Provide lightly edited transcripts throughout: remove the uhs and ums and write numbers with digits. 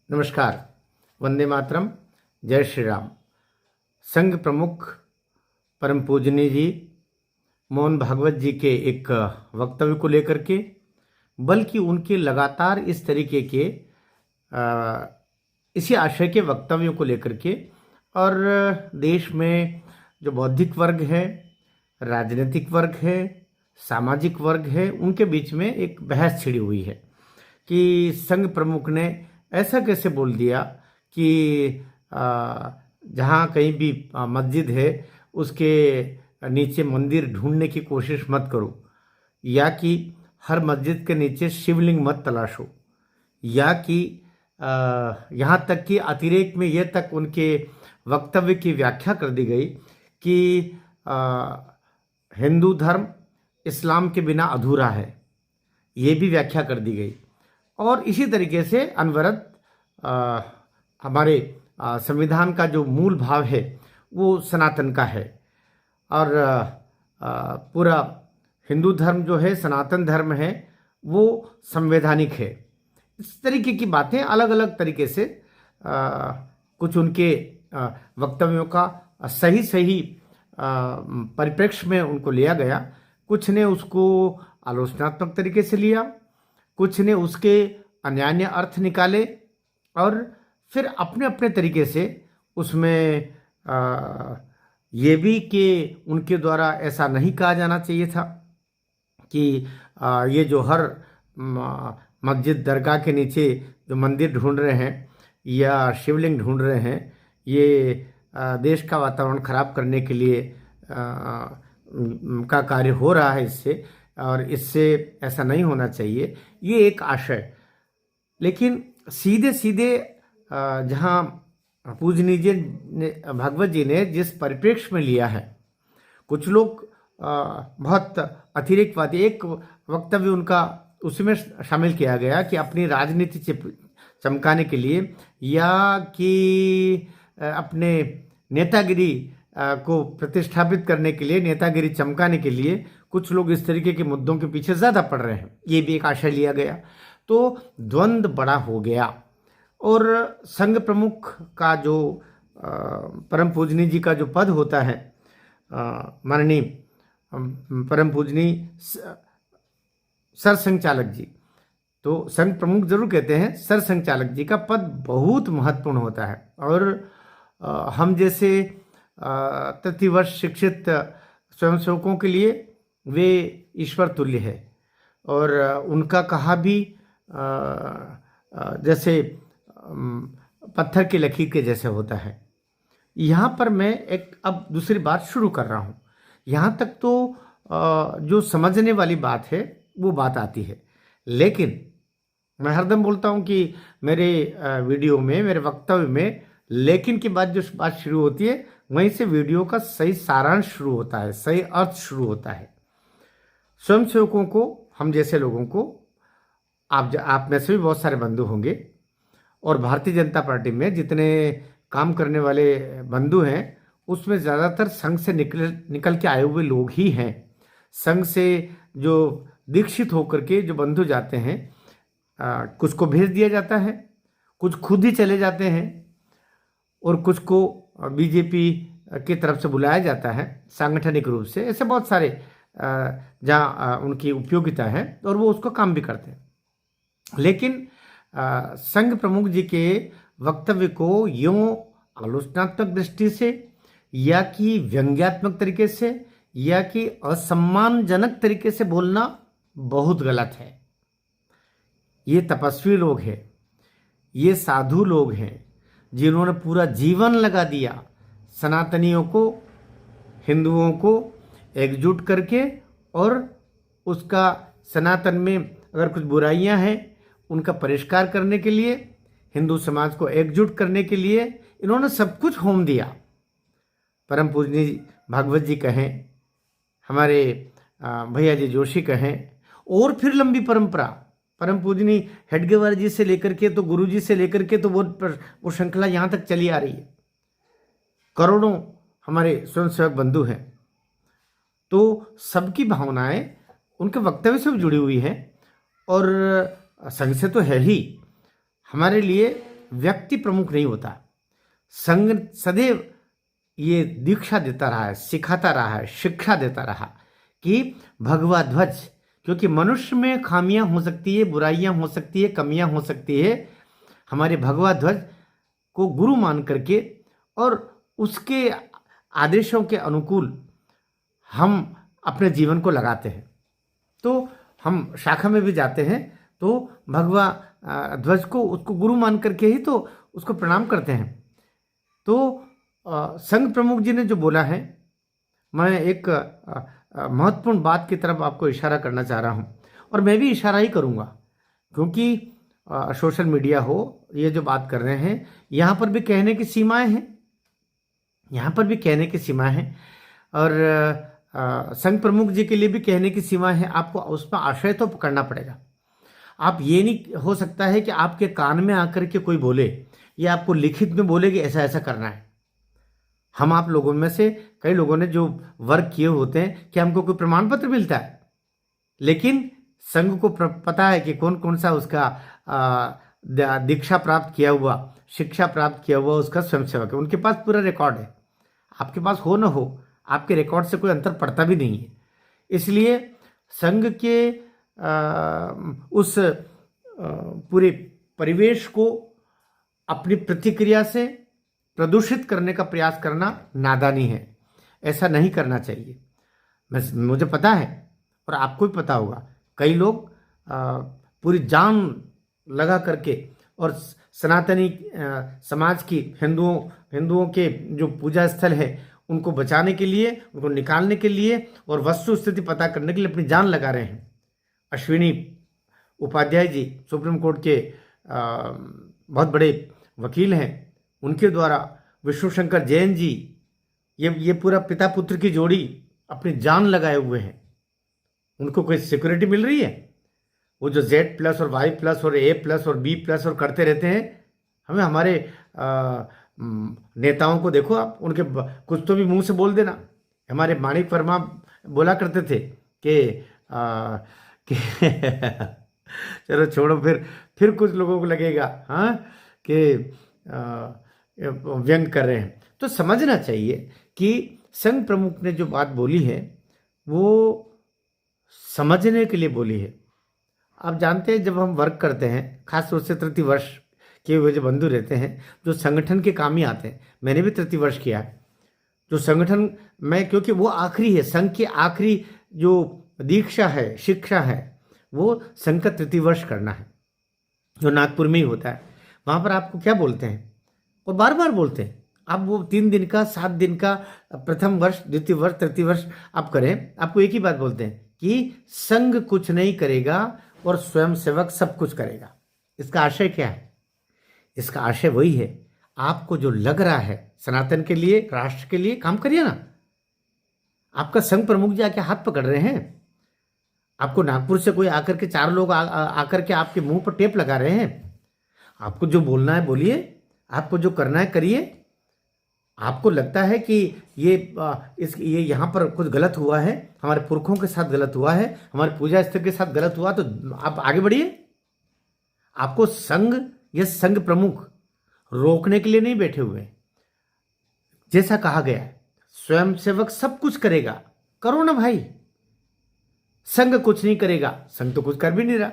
नमस्कार। वंदे मातरम। जय श्री राम। संघ प्रमुख परम पूजनीय जी मोहन भागवत जी के एक वक्तव्य को लेकर के, बल्कि उनके लगातार इस तरीके के इसी आशय के वक्तव्यों को लेकर के, और देश में जो बौद्धिक वर्ग है, राजनीतिक वर्ग है, सामाजिक वर्ग है, उनके बीच में एक बहस छिड़ी हुई है कि संघ प्रमुख ने ऐसा कैसे बोल दिया कि जहाँ कहीं भी मस्जिद है उसके नीचे मंदिर ढूंढने की कोशिश मत करो, या कि हर मस्जिद के नीचे शिवलिंग मत तलाशो, या कि यहाँ तक कि अतिरेक में यह तक उनके वक्तव्य की व्याख्या कर दी गई कि हिंदू धर्म इस्लाम के बिना अधूरा है, ये भी व्याख्या कर दी गई। और इसी तरीके से अनवरत हमारे संविधान का जो मूल भाव है वो सनातन का है, और पूरा हिंदू धर्म जो है, सनातन धर्म है, वो संवैधानिक है। इस तरीके की बातें अलग अलग तरीके से कुछ उनके वक्तव्यों का सही सही परिप्रेक्ष्य में उनको लिया गया। कुछ ने उसको आलोचनात्मक तरीके से लिया, कुछ ने उसके अन्यान्य अर्थ निकाले, और फिर अपने अपने तरीके से उसमें ये भी कि उनके द्वारा ऐसा नहीं कहा जाना चाहिए था कि ये जो हर मस्जिद दरगाह के नीचे जो मंदिर ढूंढ रहे हैं या शिवलिंग ढूंढ रहे हैं, ये देश का वातावरण खराब करने के लिए का कार्य हो रहा है इससे, और इससे ऐसा नहीं होना चाहिए, ये एक आशय। लेकिन सीधे सीधे जहाँ पूजनीय जी ने, भागवत जी ने जिस परिप्रेक्ष्य में लिया है, कुछ लोग बहुत अतिरेकवादी, एक वक्तव्य उनका उसमें शामिल किया गया कि अपनी राजनीति चमकाने के लिए, या कि अपने नेतागिरी को प्रतिष्ठापित करने के लिए, नेतागिरी चमकाने के लिए कुछ लोग इस तरीके के मुद्दों के पीछे ज़्यादा पड़ रहे हैं, ये भी एक आशय लिया गया। तो द्वंद्व बड़ा हो गया, और संघ प्रमुख का जो परम पूजनीय जी का जो पद होता है, माननीय परम पूजनीय सरसंघचालक जी, तो संघ प्रमुख जरूर कहते हैं, सरसंघचालक जी का पद बहुत महत्वपूर्ण होता है। और हम जैसे तृतीयवर्ष शिक्षित स्वयंसेवकों के लिए वे ईश्वर तुल्य है, और उनका कहा भी जैसे पत्थर की लकीर के जैसे होता है। यहाँ पर मैं एक अब दूसरी बात शुरू कर रहा हूँ। यहाँ तक तो जो समझने वाली बात है वो बात आती है, लेकिन मैं हरदम बोलता हूँ कि मेरे वीडियो में, मेरे वक्तव्य में लेकिन की बात जो बात शुरू होती है, वहीं से वीडियो का सही सारांश शुरू होता है, सही अर्थ शुरू होता है। स्वयंसेवकों को, हम जैसे लोगों को, आप में से भी बहुत सारे बंधु होंगे, और भारतीय जनता पार्टी में जितने काम करने वाले बंधु हैं उसमें ज़्यादातर संघ से निकल के आए हुए लोग ही हैं। संघ से जो दीक्षित होकर के जो बंधु जाते हैं, कुछ को भेज दिया जाता है, कुछ खुद ही चले जाते हैं, और कुछ को बीजेपी की तरफ से बुलाया जाता है सांगठनिक रूप से। ऐसे बहुत सारे जहाँ उनकी उपयोगिता है और वो उसको काम भी करते हैं। लेकिन संघ प्रमुख जी के वक्तव्य को यूं आलोचनात्मक दृष्टि से, या कि व्यंग्यात्मक तरीके से, या कि असम्मानजनक तरीके से बोलना बहुत गलत है। ये तपस्वी लोग हैं, ये साधु लोग हैं, जिन्होंने पूरा जीवन लगा दिया सनातनियों को, हिंदुओं को एकजुट करके, और उसका सनातन में अगर कुछ बुराइयां हैं उनका परिष्कार करने के लिए, हिंदू समाज को एकजुट करने के लिए इन्होंने सब कुछ होम दिया। परम पूजनीय भागवत जी कहें, हमारे भैया जी जोशी कहें, और फिर लंबी परंपरा परम पूजनीय हेडगेवार जी से लेकर के, तो गुरु जी से लेकर के, तो वो श्रृंखला यहाँ तक चली आ रही है। करोड़ों हमारे स्वयंसेवक बंधु हैं, तो सबकी भावनाएं उनके वक्तव्य से भी जुड़ी हुई हैं, और संघ से तो है ही। हमारे लिए व्यक्ति प्रमुख नहीं होता। संघ सदैव ये दीक्षा देता रहा है, सिखाता रहा है, शिक्षा देता रहा कि भगवा ध्वज, क्योंकि मनुष्य में खामियां हो सकती है, बुराइयां हो सकती है, कमियां हो सकती है, हमारे भगवा ध्वज को गुरु मान करके और उसके आदेशों के अनुकूल हम अपने जीवन को लगाते हैं। तो हम शाखा में भी जाते हैं तो भगवा ध्वज को उसको गुरु मान करके ही तो उसको प्रणाम करते हैं। तो संघ प्रमुख जी ने जो बोला है, मैं एक महत्वपूर्ण बात की तरफ आपको इशारा करना चाह रहा हूँ, और मैं भी इशारा ही करूँगा, क्योंकि सोशल मीडिया हो, ये जो बात कर रहे हैं, यहाँ पर भी कहने की सीमाएं हैं, यहाँ पर भी कहने की सीमाएं हैं, और संघ प्रमुख जी के लिए भी कहने की सीमा है। आपको उसमें आशय तो पकड़ना पड़ेगा। आप ये नहीं हो सकता है कि आपके कान में आकर के कोई बोले या आपको लिखित में बोले कि ऐसा ऐसा करना है। हम आप लोगों में से कई लोगों ने जो वर्क किए होते हैं कि हमको कोई प्रमाण पत्र मिलता है, लेकिन संघ को पता है कि कौन कौन सा उसका दीक्षा प्राप्त किया हुआ, शिक्षा प्राप्त किया हुआ उसका स्वयंसेवक है। उनके पास पूरा रिकॉर्ड है। आपके पास हो न हो, आपके रिकॉर्ड से कोई अंतर पड़ता भी नहीं है। इसलिए संघ के उस पूरे परिवेश को अपनी प्रतिक्रिया से प्रदूषित करने का प्रयास करना नादानी है। ऐसा नहीं करना चाहिए। मुझे पता है और आपको भी पता होगा, कई लोग पूरी जान लगा करके और सनातनी समाज की हिंदुओं के जो पूजा स्थल है उनको बचाने के लिए, उनको निकालने के लिए और वस्तु स्थिति पता करने के लिए अपनी जान लगा रहे हैं। अश्विनी उपाध्याय जी सुप्रीम कोर्ट के बहुत बड़े वकील हैं, उनके द्वारा विष्णु शंकर जैन जी, ये पूरा पिता पुत्र की जोड़ी अपनी जान लगाए हुए हैं। उनको कोई सिक्योरिटी मिल रही है? वो जो Z+ और Y+ और A+ और B+ और करते रहते हैं, हमें हमारे नेताओं को देखो आप, उनके कुछ तो भी मुंह से बोल देना। हमारे माणिक वर्मा बोला करते थे कि चलो छोड़ो, फिर कुछ लोगों को लगेगा हाँ कि व्यंग कर रहे हैं। तो समझना चाहिए कि संघ प्रमुख ने जो बात बोली है वो समझने के लिए बोली है। आप जानते हैं, जब हम वर्क करते हैं, खास तौर से 33 वर्ष के हुए जो बंधु रहते हैं जो संगठन के काम ही आते हैं, मैंने भी 33 वर्ष किया है, जो संगठन में, क्योंकि वो आखिरी है, संघ की आखिरी जो दीक्षा है, शिक्षा है, वो संघ का 33 वर्ष करना है, जो नागपुर में ही होता है। वहाँ पर आपको क्या बोलते हैं, और बार बार बोलते हैं, आप वो 3 दिन का, 7 दिन का, प्रथम वर्ष, द्वितीय वर्ष, तृतीय वर्ष आप करें, आपको एक ही बात बोलते हैं कि संघ कुछ नहीं करेगा और स्वयंसेवक सब कुछ करेगा। इसका आशय क्या है? इसका आशय वही है, आपको जो लग रहा है सनातन के लिए, राष्ट्र के लिए काम करिए ना। आपका संघ प्रमुख जी आके हाथ पकड़ रहे हैं, आपको नागपुर से कोई आकर के 4 लोग आकर के आपके मुंह पर टेप लगा रहे हैं। आपको जो बोलना है बोलिए, आपको जो करना है करिए। आपको लगता है कि ये यहाँ पर कुछ गलत हुआ है, हमारे पुरखों के साथ गलत हुआ है, हमारे पूजा स्थल के साथ गलत हुआ, तो आप आगे बढ़िए। आपको संघ या संघ प्रमुख रोकने के लिए नहीं बैठे हुए। जैसा कहा गया है, स्वयंसेवक सब कुछ करेगा, करो ना भाई। संघ कुछ नहीं करेगा, संघ तो कुछ कर भी नहीं रहा।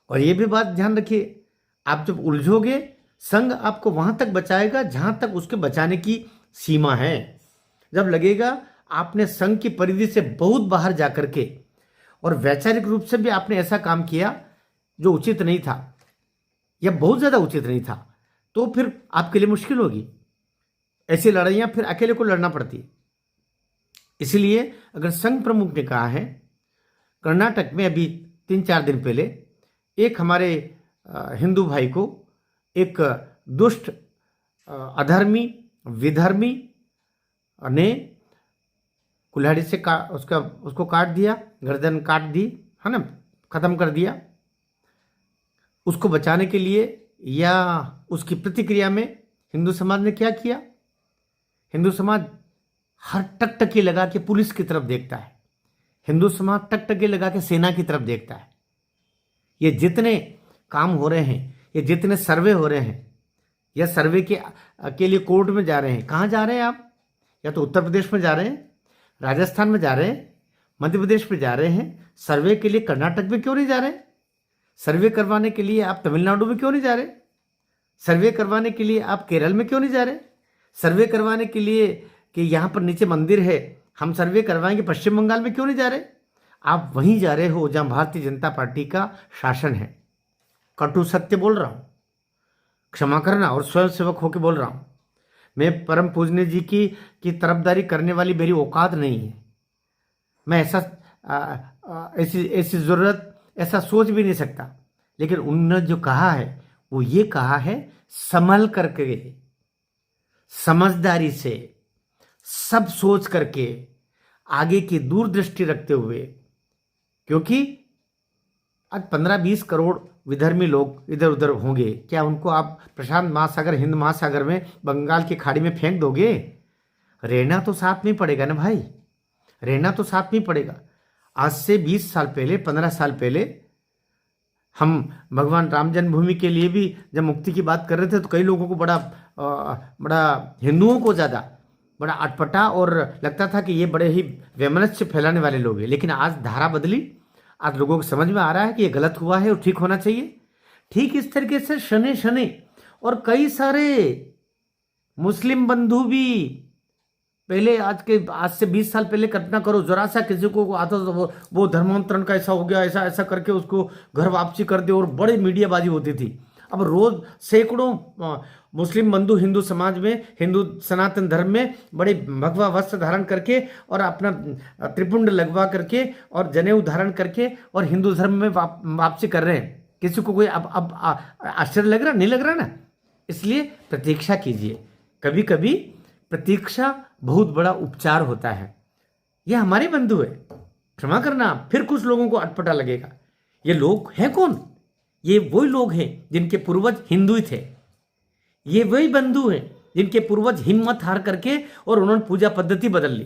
और ये भी बात ध्यान रखिए, आप जब उलझोगे, संघ आपको वहां तक बचाएगा जहां तक उसके बचाने की सीमा है। जब लगेगा आपने संघ की परिधि से बहुत बाहर जाकर के और वैचारिक रूप से भी आपने ऐसा काम किया जो उचित नहीं था या बहुत ज्यादा उचित नहीं था, तो फिर आपके लिए मुश्किल होगी। ऐसी लड़ाइयां फिर अकेले को लड़ना पड़ती है। इसलिए अगर संघ प्रमुख ने कहा है, कर्नाटक में अभी 3-4 दिन पहले एक हमारे हिंदू भाई को एक दुष्ट अधर्मी विधर्मी ने कुल्हाड़ी से उसको काट दिया, गर्दन काट दी, है ना, खत्म कर दिया। उसको बचाने के लिए या उसकी प्रतिक्रिया में हिंदू समाज ने क्या किया? हिंदू समाज हर टकटकी लगा के पुलिस की तरफ देखता है, हिंदू समाज टकटकी लगा के सेना की तरफ देखता है। ये जितने काम हो रहे हैं, ये जितने सर्वे हो रहे हैं, या सर्वे के लिए कोर्ट में जा रहे हैं, कहाँ जा रहे हैं आप? या तो उत्तर प्रदेश में जा रहे हैं, राजस्थान में जा रहे हैं, मध्य प्रदेश में जा रहे हैं। सर्वे के लिए कर्नाटक में क्यों नहीं जा रहे? सर्वे करवाने के लिए आप तमिलनाडु में क्यों नहीं जा रहे? सर्वे करवाने के लिए आप केरल में क्यों नहीं जा रहे? सर्वे करवाने के लिए कि यहाँ पर नीचे मंदिर है, हम सर्वे करवाएंगे, पश्चिम बंगाल में क्यों नहीं जा रहे? आप वहीं जा रहे हो जहाँ भारतीय जनता पार्टी का शासन है। कटु सत्य बोल रहा हूँ, क्षमा करना, और स्वयं सेवक होकर बोल रहा हूँ। मैं परम पूजनीय जी की तरफदारी करने वाली मेरी औकात नहीं है। मैं ऐसी ज़रूरत ऐसा सोच भी नहीं सकता। लेकिन उन्होंने जो कहा है वो ये कहा है, संभल करके, समझदारी से, सब सोच करके, आगे की दूरदृष्टि रखते हुए, क्योंकि आज 15-20 करोड़ विधर्मी लोग इधर उधर होंगे। क्या उनको आप प्रशांत महासागर, हिंद महासागर में, बंगाल की खाड़ी में फेंक दोगे? रहना तो साथ में पड़ेगा ना भाई, रहना तो साथ में पड़ेगा। आज से 20 साल पहले, 15 साल पहले हम भगवान राम जन्मभूमि के लिए भी जब मुक्ति की बात कर रहे थे तो कई लोगों को बड़ा हिंदुओं को ज़्यादा बड़ा अटपटा और लगता था कि ये बड़े ही वैमनस्य फैलाने वाले लोग हैं। लेकिन आज धारा बदली, आज लोगों को समझ में आ रहा है कि ये गलत हुआ है और ठीक होना चाहिए। ठीक इस तरीके से शनि शनि और कई सारे मुस्लिम बंधु भी पहले, आज से 20 साल पहले कल्पना करो, जरा सा किसी को आता तो वो धर्मांतरण का ऐसा हो गया, ऐसा ऐसा करके उसको घर वापसी कर दे और बड़ी मीडियाबाजी होती थी। अब रोज सैकड़ों मुस्लिम बंधु हिंदू समाज में, हिंदू सनातन धर्म में बड़े भगवा वस्त्र धारण करके और अपना त्रिपुंड लगवा करके और जनेऊ धारण करके और हिंदू धर्म में वापसी कर रहे हैं। किसी को कोई अब आश्चर्य लग रहा? नहीं लग रहा ना? इसलिए प्रतीक्षा कीजिए। कभी कभी प्रतीक्षा बहुत बड़ा उपचार होता है। ये हमारे बंधु है, क्षमा करना, फिर कुछ लोगों को अटपटा लगेगा। ये लोग हैं कौन? ये वही लोग हैं जिनके पूर्वज हिंदू ही थे। ये वही बंधु हैं जिनके पूर्वज हिम्मत हार करके और उन्होंने पूजा पद्धति बदल ली।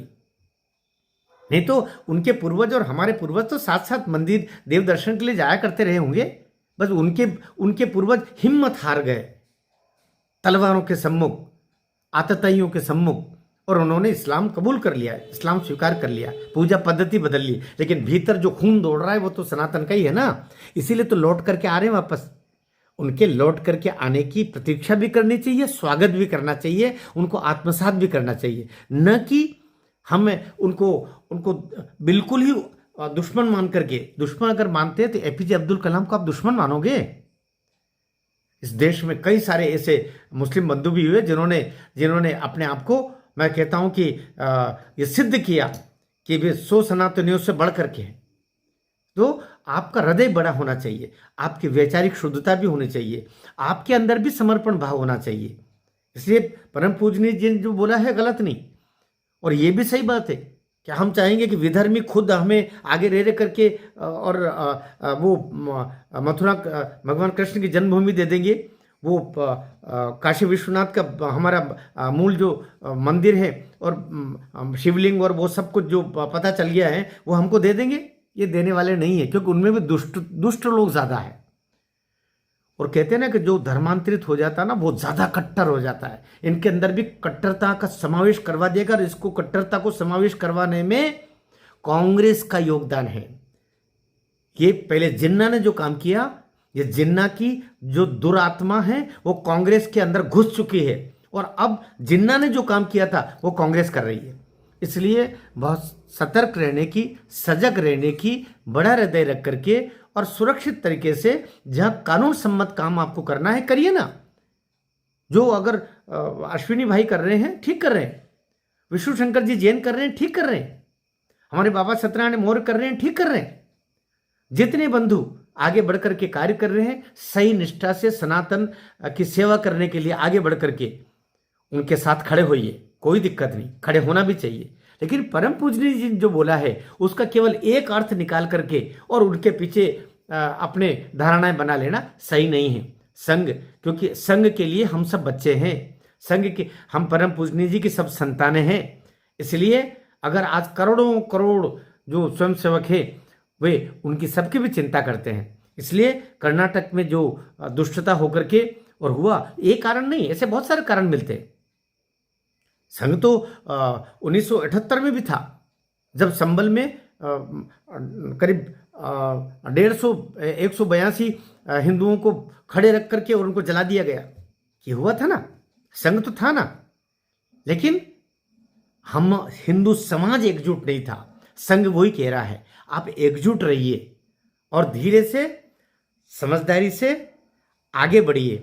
नहीं तो उनके पूर्वज और हमारे पूर्वज तो साथ साथ मंदिर देव दर्शन के लिए जाया करते रहे होंगे। बस उनके पूर्वज हिम्मत हार गए तलवारों के सम्मुख, आतताइयों के सम्मुख, और उन्होंने इस्लाम कबूल कर लिया, इस्लाम स्वीकार कर लिया, पूजा पद्धति बदल ली। लेकिन भीतर जो खून दौड़ रहा है वो तो सनातन का ही है ना। इसीलिए तो लौट करके आ रहे हैं वापस। उनके लौट करके आने की प्रतीक्षा भी करनी चाहिए, स्वागत भी करना चाहिए, उनको आत्मसात भी करना चाहिए। न कि हमें उनको बिल्कुल ही दुश्मन मान करके, दुश्मन अगर मानते हैं तो एपीजे अब्दुल कलाम को आप दुश्मन मानोगे? इस देश में कई सारे ऐसे मुस्लिम बंधु भी हुए जिन्होंने अपने आप को, मैं कहता हूं कि ये सिद्ध किया कि वे 100 सनातनियों से बढ़ करके हैं। तो आपका हृदय बड़ा होना चाहिए, आपकी वैचारिक शुद्धता भी होनी चाहिए, आपके अंदर भी समर्पण भाव होना चाहिए। इसलिए परम पूजनीय जी ने जो बोला है गलत नहीं, और ये भी सही बात है कि हम चाहेंगे कि विधर्मी खुद हमें आगे रह करके और वो मथुरा भगवान कृष्ण की जन्मभूमि दे देंगे, वो काशी विश्वनाथ का हमारा मूल जो मंदिर है और शिवलिंग और वो सब कुछ जो पता चल गया है वो हमको दे देंगे। ये देने वाले नहीं है, क्योंकि उनमें भी दुष्ट लोग ज़्यादा है। और कहते हैं ना कि जो धर्मांतरित हो जाता है ना वो ज़्यादा कट्टर हो जाता है। इनके अंदर भी कट्टरता का समावेश करवा देगा, और इसको कट्टरता को समावेश करवाने में कांग्रेस का योगदान है। ये पहले जिन्ना ने जो काम किया, ये जिन्ना की जो दुरात्मा है वो कांग्रेस के अंदर घुस चुकी है, और अब जिन्ना ने जो काम किया था वो कांग्रेस कर रही है। इसलिए बहुत सतर्क रहने की, सजग रहने की, बड़ा हृदय रख करके और सुरक्षित तरीके से जहां कानून सम्मत काम आपको करना है करिए ना। जो अगर अश्विनी भाई कर रहे हैं ठीक कर रहे हैं, विष्णु शंकर जी जैन कर रहे हैं ठीक कर रहे हैं, हमारे बाबा सत्यनारायण मौर्य कर रहे हैं ठीक कर रहे हैं। जितने बंधु आगे बढ़कर के कार्य कर रहे हैं सही निष्ठा से सनातन की सेवा करने के लिए आगे बढ़ करके उनके साथ खड़े होइए, कोई दिक्कत नहीं, खड़े होना भी चाहिए। लेकिन परम पूजनीय जी जो बोला है उसका केवल एक अर्थ निकाल करके और उनके पीछे अपने धारणाएं बना लेना सही नहीं है। संघ, क्योंकि संघ के लिए हम सब बच्चे हैं, संघ के हम परम पूजनीय जी की सब संतानें हैं। इसलिए अगर आज करोड़ों करोड़ जो स्वयंसेवक है वे उनकी सबकी भी चिंता करते हैं। इसलिए कर्नाटक में जो दुष्टता होकर के और हुआ। एक कारण नहीं, ऐसे बहुत सारे कारण मिलते हैं। संघ तो 1978 में भी था, जब संभल में करीब 182 हिंदुओं को खड़े रख करके और उनको जला दिया गया। ये हुआ था ना, संघ तो था ना। लेकिन हम हिंदू समाज एकजुट नहीं था। संघ वही कह रहा है, आप एकजुट रहिए और धीरे से, समझदारी से आगे बढ़िए।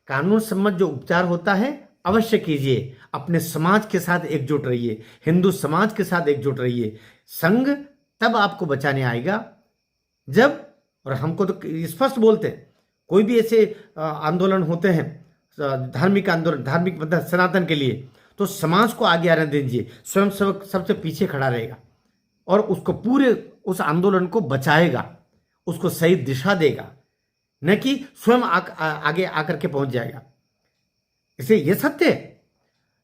कानून सम्मत जो उपचार होता है अवश्य कीजिए। अपने समाज के साथ एकजुट रहिए, हिंदू समाज के साथ एकजुट रहिए। संघ तब आपको बचाने आएगा जब, और हमको तो स्पष्ट बोलते हैं, कोई भी ऐसे आंदोलन होते हैं, धार्मिक आंदोलन, धार्मिक मतलब सनातन के लिए, तो समाज को आगे आने दीजिए। स्वयं सेवक सबसे पीछे खड़ा रहेगा और उसको पूरे उस आंदोलन को बचाएगा, उसको सही दिशा देगा, न कि स्वयं आगे आकर के पहुंच जाएगा। इसलिए यह सत्य है।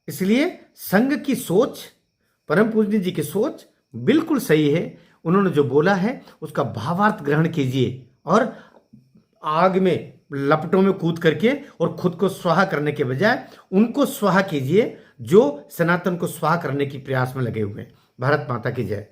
इसलिए संघ की सोच, परम पूजनी जी की सोच बिल्कुल सही है। उन्होंने जो बोला है उसका भावार्थ ग्रहण कीजिए और आग में लपटों में कूद करके और खुद को स्वाहा करने के बजाय उनको स्वाहा कीजिए जो सनातन को स्वाहा करने की प्रयास में लगे हुए हैं। भारत माता की जय।